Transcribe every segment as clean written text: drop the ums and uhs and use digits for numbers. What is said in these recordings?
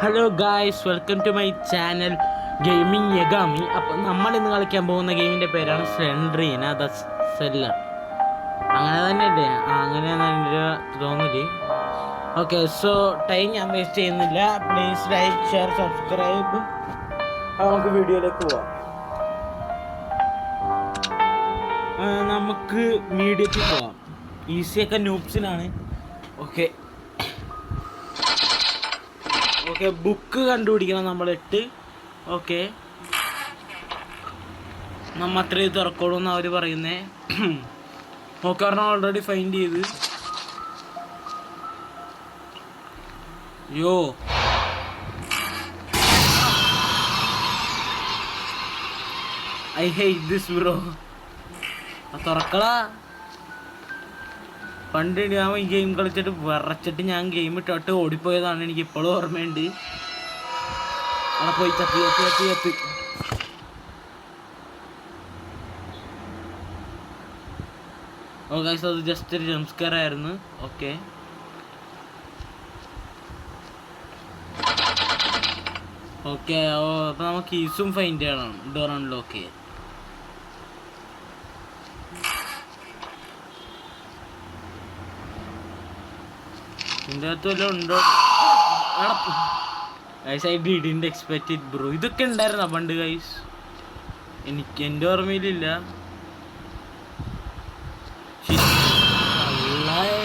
Hello guys, welcome to my channel gaming Yagami. അപ്പം നമ്മൾ ഇന്ന് കളിക്കാൻ പോകുന്ന ഗെയിമിൻ്റെ പേരാണ് സെൻട്രീന ദ സെല്ലർ. അങ്ങനെ തന്നെ അല്ലേ? അങ്ങനെയാണ് എൻ്റെ തോന്നല്. ഓക്കെ, സോ ടൈം ഞാൻ വേസ്റ്റ് ചെയ്യുന്നില്ല. Please like, share, subscribe. നമുക്ക് വീഡിയോയിലേക്ക് പോവാം. നമുക്ക് മീഡിയത്തിൽ പോവാം. ഈസിയൊക്കെ നൂബ്സിനാണ്. ഓക്കെ ഓക്കെ, ബുക്ക് കണ്ടുപിടിക്കണം നമ്മൾ 8. ഓക്കെ, നമ്മ അത്രയും തുറക്കോളൂ എന്ന് അവർ പറയുന്നേ. ഓക്കെ, പറഞ്ഞാൽ ഓൾറെഡി ഫൈൻഡ് ചെയ്ത്. യോ ഐ ഹേറ്റ് ദിസ് ബ്രോ. തുറക്കളാ. പണ്ട് ഞാൻ ഈ ഗെയിം കളിച്ചിട്ട് വിറച്ചിട്ട് ഞാൻ ഗെയിം ഇട്ടിട്ട് ഓടിപ്പോയതാണ്. എനിക്ക് ഇപ്പോഴും ഓർമ്മയുണ്ട്. അവിടെ പോയി ചത്തി. ഓ ഗൈസ്, അത് ജസ്റ്റ് ഒരു ജംസ്കെയർ ആയിരുന്നു. Okay, okay. ഓ, അപ്പോൾ നമുക്ക് കീസും ഫൈൻഡ് ചെയ്യണം. ഡോർ അൺലോക്ക് ചെയ്യാൻ. ഇതിൻ്റെ അകത്ത് വല്ലതും ഉണ്ടോ? Guys, I didn't expect it bro. ഇതൊക്കെ ഉണ്ടായിരുന്നോ പണ്ട് ഗൈസ്? എൻ്റെ ഓർമ്മയിലില്ല.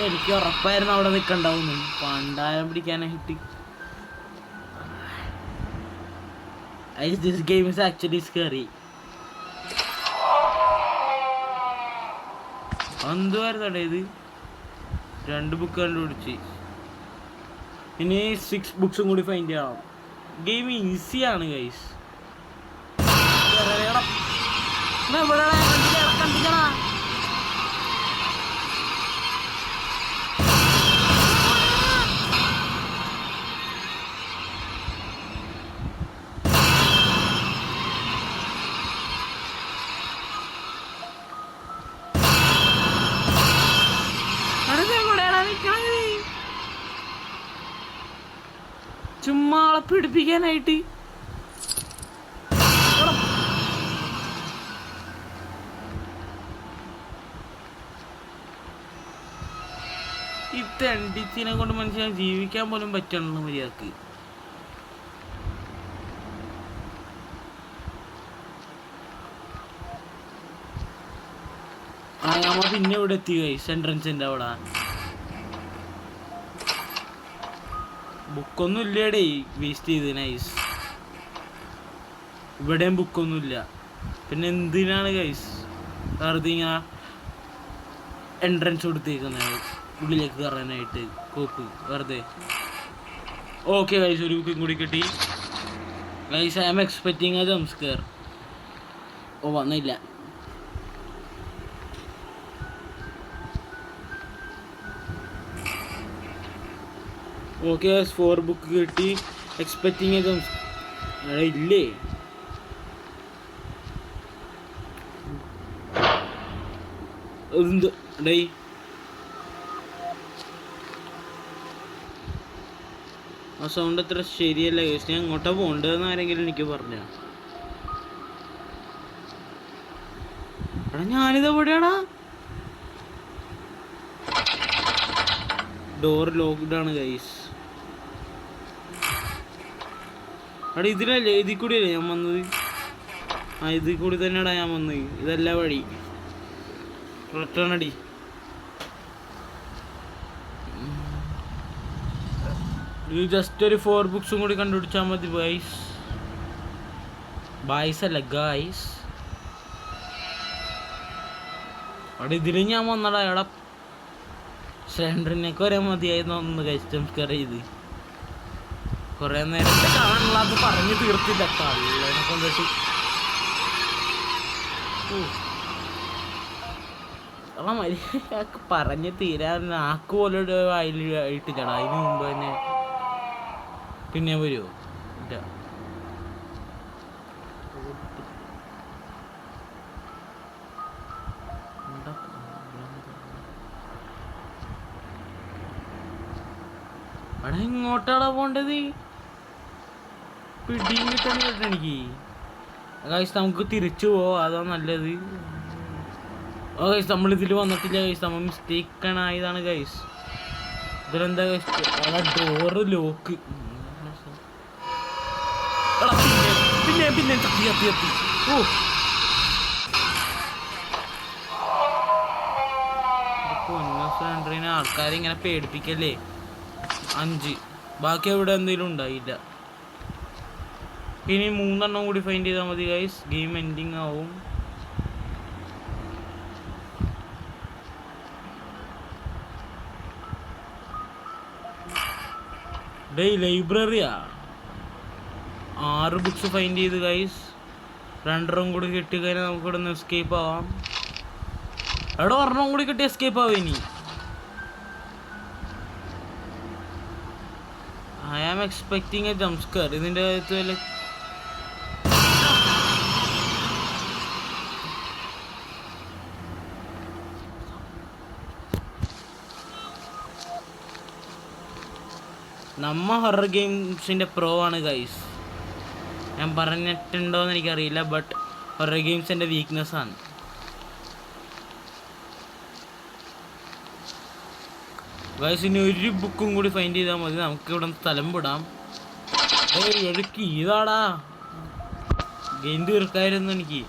എനിക്ക് ഉറപ്പായിരുന്നു അവിടെ നിൽക്കണ്ടാവുന്നു. പണ്ടായം പിടിക്കാനായിട്ട്. This game is actually scary. എന്തുവായിരുന്നടേ ഇത്? 2 ബുക്ക് കണ്ടുപിടിച്ച്. ഇനി 6 ബുക്സും കൂടി ഫൈൻഡ് ചെയ്യണം. ഗെയിം ഈസിയാണ് ഗൈസ്. ചുമ്മാ ആളെ പിടിപ്പിക്കാനായിട്ട്. ഈ തെണ്ടിച്ചിനെ കൊണ്ട് മനുഷ്യനെ ജീവിക്കാൻ പോലും പറ്റണല്ലോ മര്യാദക്ക്. നമ്മ പിന്നെ ഇവിടെ എത്തി ഗൈസ്, എൻട്രൻസിന്റെ അവിടെ. ബുക്കൊന്നും ഇല്ലേടേ, വേസ്റ്റ് ചെയ്ത്. നൈസ്. ഇവിടെയും ബുക്കൊന്നുമില്ല. പിന്നെ എന്തിനാണ് ഗൈസ് വെറുതെ ഇങ്ങനെ എൻട്രൻസ് കൊടുത്തേക്കുന്നത് ഉള്ളിലേക്ക് കയറാനായിട്ട്? കോപ്പ് വെറുതെ. ഓക്കെ ഗൈസ്, ഒരു ബുക്കും കൂടി കിട്ടി guys. I am expecting a jumpscare. ഓ, വന്നില്ല. ഓക്കെ, 4 ബുക്ക് കിട്ടി. എക്സ്പെക്ടിങ് എ ജംസ്കെയർ ഇല്ലേ? എന്ത് ഡേ? ആ സൗണ്ട് അത്ര ശരിയല്ല ഗൈസ്. ഞാൻ എങ്ങോട്ടാ പോകേണ്ടതെന്ന് ആരെങ്കിലും എനിക്ക് പറഞ്ഞ. എടാ, ഞാനിത് എവിടെയാടാ? ഡോർ ലോക്ക്ഡ് ആണ് ഗൈസ്. അവിടെ ഇതിലല്ലേ? ഇതിൽ കൂടിയല്ലേ ഞാൻ വന്നത്? ആ, ഇതിൽ കൂടി തന്നെയാടാ ഞാൻ വന്നത്. ഇതല്ല വഴി. റിട്ടേൺ അടി. ഇത് ജസ്റ്റ് ഒരു 4 ബുക്സും കൂടി കണ്ടുപിടിച്ചാൽ മതി ബൈസ്. ബായ്സ് അല്ല ഗായ്സ്. അവിടെ ഇതിൽ ഞാൻ വന്നടാ. എടാ, സെൻട്രിനൊക്കെ വരാൻ മതിയായിരുന്നു ഒന്ന് ഗൈസ്. ജംസ്കെയർ ചെയ്ത് കുറേ നേരത്തെ കാണാനുള്ള അത് പറഞ്ഞു തീർത്തില്ല കള്ളനെ കൊണ്ടിട്ട്. അല്ല, മര്യാദക്ക് പറഞ്ഞ് തീരാൻ നാക്ക് പോലെ വായിൽ ഇട്ടില്ലടാ. അതിന് മുമ്പ് തന്നെ പിന്നെ വരുമോ? ഇല്ല. അവിടെ എങ്ങോട്ടാടാ പോണ്ടത്? പിടിയും കിട്ടാൻ കേട്ടോ എനിക്ക്. ഗൈസ് നമുക്ക് തിരിച്ചു പോവാം, അതാ നല്ലത്. ഗൈസ് നമ്മളിതിൽ വന്നിട്ടില്ല ഗൈസ്, നമ്മൾ മിസ്റ്റേക്ക് ആയതാണ് ഗൈസ്. ഇതിലെന്താ ഗൈസ്, അവിടെ ഡോറ് ലോക്ക്. പിന്നെ പിന്നെ കത്തി കത്തി കത്തി. ഓ സെൻട്രീനെ ആൾക്കാരെ ഇങ്ങനെ പേടിപ്പിക്കല്ലേ. 5 ബാക്കി എവിടെ എന്തെങ്കിലും ഉണ്ടായില്ല. ഇനി 3 എണ്ണം കൂടി ഫൈൻഡ് ചെയ്താൽ മതി ഗൈസ്, ഗെയിം എൻഡിങ് ആവും. ലൈബ്രറിയാ 6 ബുക്സ് ഫൈൻഡ് ചെയ്ത് ഗൈസ്. 2 കൂടി കിട്ടിക്കഴിഞ്ഞാൽ നമുക്ക് ഇവിടെ നിന്ന് എസ്കേപ്പ് ആവാം. എവിടെ 1 കൂടി കിട്ടി എസ്കേപ്പ് ആവും. ഇനി I am expecting a jump scare. ഇതിൻ്റെ അകത്ത് വല്ല നമ്മ ഹൊറർ ഗെയിംസിൻ്റെ പ്രോ ആണ് ഗൈസ്. ഞാൻ പറഞ്ഞിട്ടുണ്ടോയെന്ന് എനിക്കറിയില്ല, ബട്ട് ഹൊറർ ഗെയിംസ് എൻ്റെ വീക്ക്നെസ്സാണ്. ഗൈസ് ഇനി 1 ബുക്കും കൂടി ഫൈൻഡ് ചെയ്താൽ മതി, നമുക്ക് ഇവിടെ സ്ഥലം വിടാം. ഒരു കീതാടാ, ഗെയിം തീർക്കായിരുന്നു എനിക്ക്.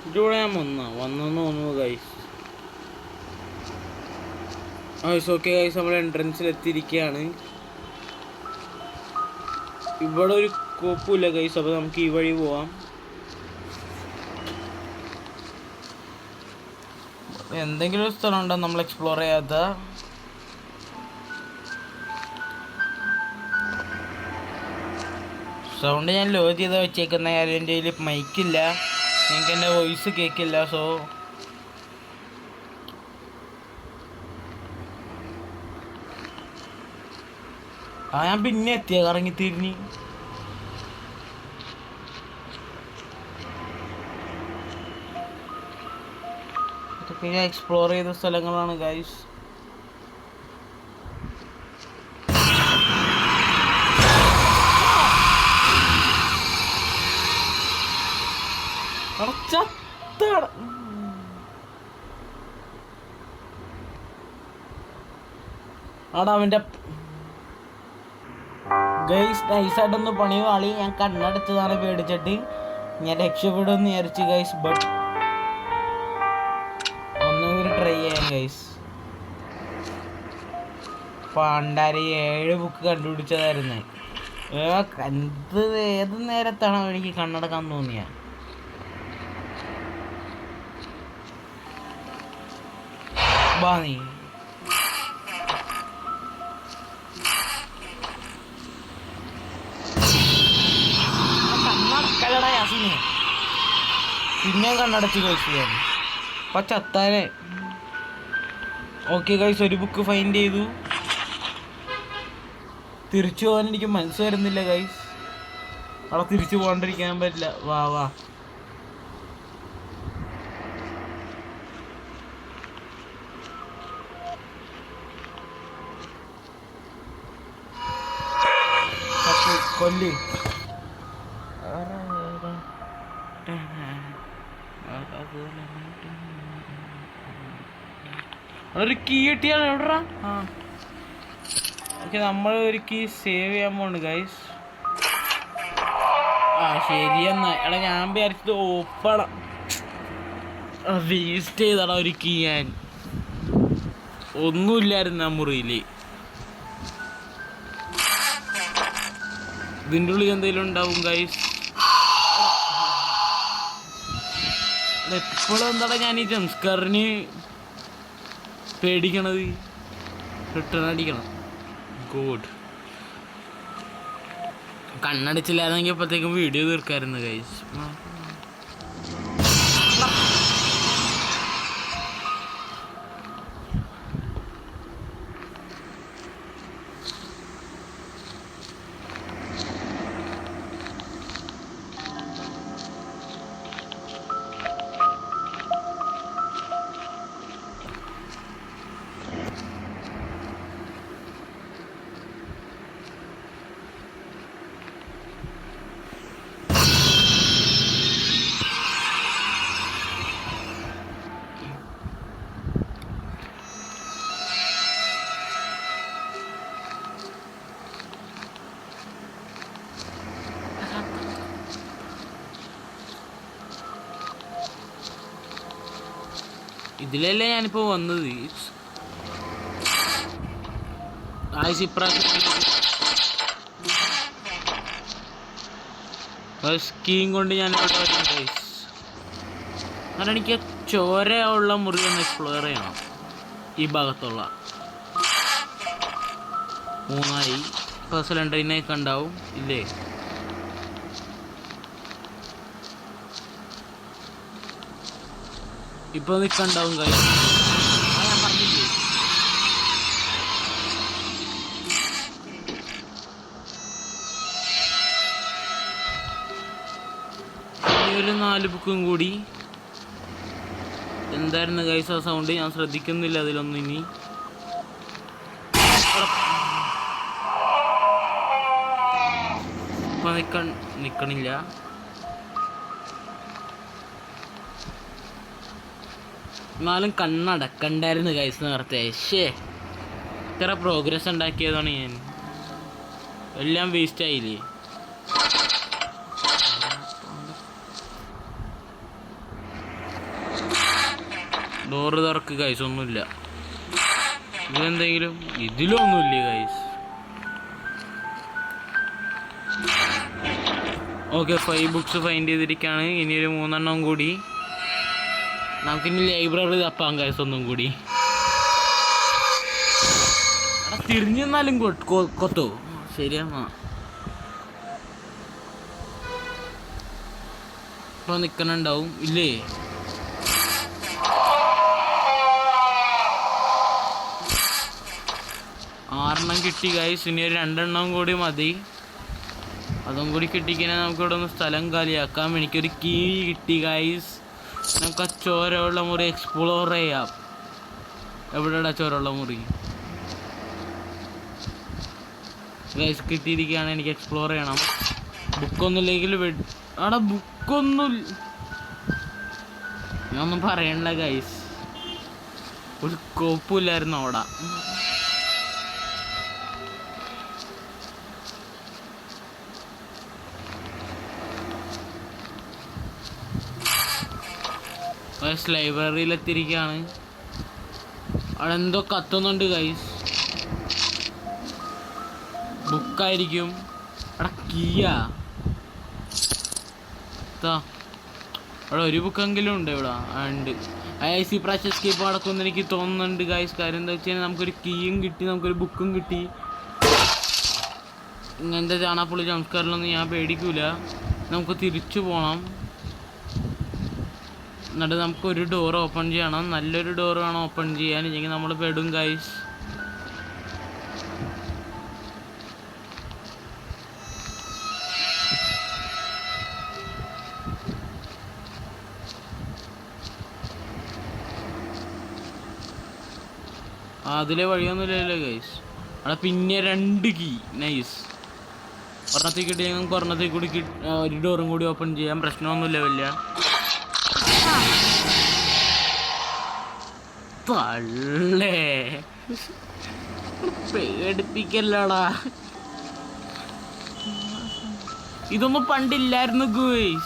ഇതിലൂടെ ഞാൻ വന്നെന്ന് തോന്നുന്നു ഗൈസ്. ഓക്കെ ഗൈസ്, നമ്മൾ എൻട്രൻസിൽ എത്തിയിരിക്കുകയാണ്. ഇവിടെ ഒരു കോപ്പുമില്ല ഗൈസ്, അപ്പോൾ നമുക്ക് ഈ വഴി പോവാം. എന്തെങ്കിലും ഒരു സ്ഥലം ഉണ്ടോ നമ്മൾ എക്സ്പ്ലോർ ചെയ്യാത്ത? സൗണ്ട് ഞാൻ ലോ ചെയ്ത് വെച്ചേക്കുന്ന കാര്യം എൻ്റെ കയ്യിൽ മൈക്കില്ല, എനിക്ക് എൻ്റെ വോയിസ് കേൾക്കില്ല. സോ ഞാൻ പിന്നെ എത്തിയ കറങ്ങി തിരിഞ്ഞ്. ഇതൊക്കെ ഞാൻ എക്സ്പ്ലോർ ചെയ്ത സ്ഥലങ്ങളാണ് ഗൈസ്. ആടാ അവൻ്റെ ഗൈസ് നൈസായിട്ടൊന്ന് പണി വാളി. ഞാൻ കണ്ണടച്ചതാണ് പേടിച്ചിട്ട്, ഞാൻ രക്ഷപ്പെടുമെന്ന് വിചാരിച്ചു ഗൈസ്. ബട്ട് ഒന്നുകൂടി ട്രൈ ചെയ്യാം ഗൈസ്. പണ്ടാരി 7 ബുക്ക് കണ്ടുപിടിച്ചതായിരുന്നു. ഏത് നേരത്താണോ എനിക്ക് കണ്ണടക്കാൻ തോന്നിയ? ബാ നീ കണ്ണടക്കലടാ യാസിനെ. പിന്നെ കണ്ണടച്ച് കഴിച്ചു പച്ചത്താനെ. ഓക്കെ ഗൈസ്, 1 ബുക്ക് ഫൈൻഡ് ചെയ്തു. തിരിച്ചു പോകാൻ എനിക്ക് മനസ്സ് വരുന്നില്ല ഗൈസ്. അവിടെ തിരിച്ചു പോകാണ്ടിരിക്കാൻ പറ്റില്ല. വാ വാ കൊല്ലി. ഒരു കീ കിട്ടിയാണ് എവിടാ? ഓക്കെ, നമ്മൾ ഒരു കീ സേവ് ചെയ്യാൻ പോണ് ഗൈസ്. ശരിയെന്നാ. എടാ ഞാൻ വിചാരിച്ചത് ഓപ്പണ വേസ്റ്റ് ചെയ്തടാ ഒരു കീ. ഞാൻ ഒന്നുമില്ലായിരുന്നു ആ മുറിയിൽ. ഇതിൻ്റെ ഉള്ളിൽ എന്തെങ്കിലും ഉണ്ടാവും ഗൈസ്. എപ്പോഴും എന്താടാ ഞാൻ ഈ ജംസ്കാറിന് പേടിക്കണത്? റിട്ടേൺ അടിക്കണം. ഗുഡ്. കണ്ണടിച്ചില്ലായിരുന്നെങ്കിൽ അപ്പോഴത്തേക്കും വീഡിയോ തീർക്കായിരുന്നു ഗൈസ്. ഇതിലല്ലേ ഞാനിപ്പോൾ വന്നത്. സ്കീം കൊണ്ട് ഞാൻ അങ്ങനെ എനിക്ക് ചോര ഉള്ള മുറി ഒന്ന് എക്സ്പ്ലോർ ചെയ്യണം. ഈ ഭാഗത്തുള്ള 3 സിലിണ്ടറിനൊക്കെ ഉണ്ടാവും ഇല്ലേ? ഇപ്പൊ നിൽക്കണ്ടാവും കാര്യം. ഞാൻ പറഞ്ഞില്ലേ, ഒരു 4 ബുക്കും കൂടി. എന്തായിരുന്നു ഗൈസ് ആ സൗണ്ട്? ഞാൻ ശ്രദ്ധിക്കുന്നില്ല അതിലൊന്നും. ഇനി ഇപ്പൊ നിക്കണില്ല. എന്നാലും കണ്ണടക്കണ്ടായിരുന്നു ഗൈസ് നേരത്തെ. ഇത്ര പ്രോഗ്രസ് ഉണ്ടാക്കിയതാണ് ഞാൻ. എല്ലാം വേസ്റ്റ് ആയില്ലേ? ഡോറ് തുറക്ക് ഗൈസ്. ഒന്നുമില്ല ഇതിലെന്തെങ്കിലും. ഇതിലൊന്നുമില്ല ഗൈസ്. ഓക്കെ, 5 ബുക്സ് ഫൈൻഡ് ചെയ്തിരിക്കുകയാണ്. ഇനി ഒരു 3 എണ്ണം കൂടി. നമുക്കിനി ലൈബ്രറി തപ്പാം ഗൈസ് ഒന്നും കൂടി. തിരിഞ്ഞെന്നാലും കൊത്തോ? ശരിയാ. ഇപ്പൊ നിക്കണുണ്ടാവും ഇല്ലേ? ആറെണ്ണം കിട്ടി ഗൈസ്. ഇനി ഒരു 2 എണ്ണം കൂടി മതി. അതും കൂടി കിട്ടിക്കഴിഞ്ഞാൽ നമുക്കിവിടെ ഒന്ന് സ്ഥലം കാലിയാക്കാം. എനിക്കൊരു കീ കിട്ടി ഗൈസ്. നമുക്ക് ആ ചോരയുള്ള മുറി എക്സ്പ്ലോർ ചെയ്യാം. എവിടെയാ ചോരയുള്ള മുറി? ഗൈസ് കിട്ടിയിരിക്കുകയാണ്. എനിക്ക് എക്സ്പ്ലോർ ചെയ്യണം. ബുക്കൊന്നും ഇല്ലെങ്കിൽ അവിടെ ബുക്കൊന്നും ഞാനൊന്നും പറയണ്ട ഗൈസ്. ഒരു കോപ്പില്ലായിരുന്നു അവിടെ. ലൈബ്രറിയിലെത്തിയിരിക്കുകയാണ്. അവിടെ എന്തോ കത്തുന്നുണ്ട് ഗൈസ്. ബുക്കായിരിക്കും. അവിടെ കീയാ. അവിടെ ഒരു ബുക്കെങ്കിലും ഉണ്ട്. ഇവിടെ ഉണ്ട്. IC പ്രാവശ്യം എസ്കേപ്പ് നടക്കുമെന്ന് എനിക്ക് തോന്നുന്നുണ്ട് ഗൈസ്. കാര്യം എന്താ വെച്ച് കഴിഞ്ഞാൽ നമുക്കൊരു കീയും കിട്ടി, നമുക്കൊരു ബുക്കും കിട്ടി. ഇങ്ങനത്തെ ചാണാപ്പുള്ളി സംസ്കാരമൊന്നും ഞാൻ പേടിക്കൂല. നമുക്ക് തിരിച്ചു പോകണം. എന്നിട്ട് നമുക്കൊരു ഡോർ ഓപ്പൺ ചെയ്യണം. നല്ലൊരു ഡോർ വേണം ഓപ്പൺ ചെയ്യാൻ, ഇല്ലെങ്കിൽ നമ്മൾ പെടും ഗൈസ്. അതിലെ വഴിയൊന്നുമില്ലല്ലോ ഗൈസ്. അവിടെ പിന്നെ 2 കീ. നൈസ്. ഒരെണ്ണത്തിൽ കിട്ടി. ഞങ്ങൾക്ക് ഒരെണ്ണത്തിൽ കൂടി ഒരു ഡോറും കൂടി ഓപ്പൺ ചെയ്യാം. പ്രശ്നമൊന്നുമില്ല വലിയ. തള്ളേ പേടിപ്പിക്കല്ലടാ. ഇതൊന്നും പണ്ടില്ലായിരുന്നു ഗൈസ്.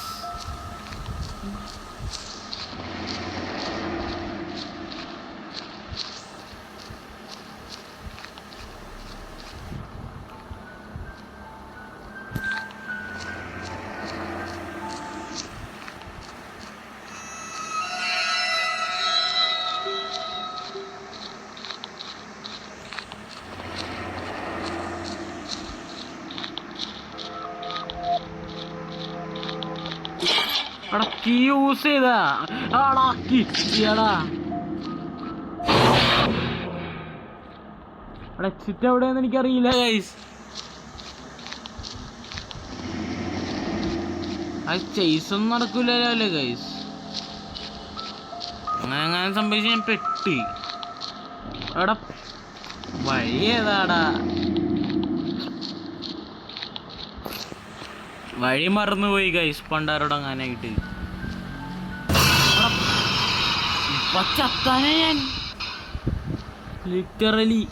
എടാ കീ യൂസ് ചെയ്താ ആടാ കിട്ടിയടാ. എടാ എക്സിറ്റ് എവിടെയാന്ന് എനിക്കറിയില്ല ഗൈസ്. അത് ചെയ്സൊന്നും നടക്കൂലല്ലോ അല്ലേ ഗൈസ്. അങ്ങനെ സംഭവിച്ച് ഞാൻ പെട്ടി. എടാ വഴി ഏതാടാ? വഴി മറന്നുപോയി ഗൈസ് പണ്ടാരോടങ്ങാനായിട്ട്. ചത്താനെ ഞാൻ ലിറ്ററലി.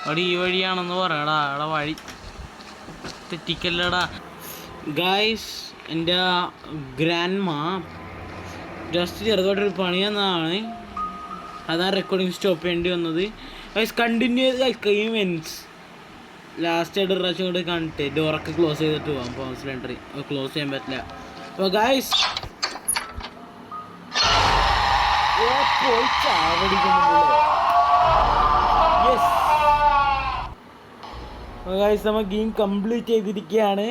അവിടെ ഈ വഴിയാണെന്ന് പറയടാ. അവിടെ വഴി തെറ്റിക്കല്ലടാ ഗൈസ്. എൻ്റെ ഗ്രാൻഡ്മ ജസ്റ്റ് ചെറുതായിട്ടൊരു പണി തന്നതാണ്. അതാ റെക്കോർഡിങ് സ്റ്റോപ്പ് ചെയ്യേണ്ടി വന്നത് ഗൈസ്. കണ്ടിന്യൂ ചെയ്ത് ലാസ്റ്റ് ആയിട്ട് ഒരു പ്രാവശ്യം കൂടെ കണ്ടിട്ട് ഡോറൊക്കെ ക്ലോസ് ചെയ്തിട്ട് പോകാം. അപ്പോൾ സിലിണ്ടർ ക്ലോസ് ചെയ്യാൻ പറ്റില്ല. അപ്പോൾ ഗൈസ് നമ്മൾ ഗെയിം കംപ്ലീറ്റ് ചെയ്തിരിക്കുകയാണ്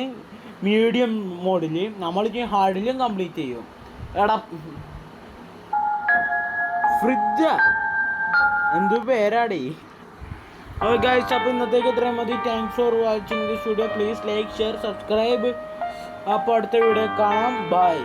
മീഡിയം മോഡിൽ. നമ്മൾ ഹാർഡിലും കംപ്ലീറ്റ് ചെയ്യും. എടാ ഫ്രിഡ്ജ് എന്തു പേരാടേ. അപ്പോൾ ഗൈസ് അപ്പോൾ ഇന്നത്തേക്ക് ഇത്രയും മതി. Thanks for watching this video. Please like share subscribe. അപ്പോൾ അടുത്ത വീഡിയോ കാണാം. ബൈ.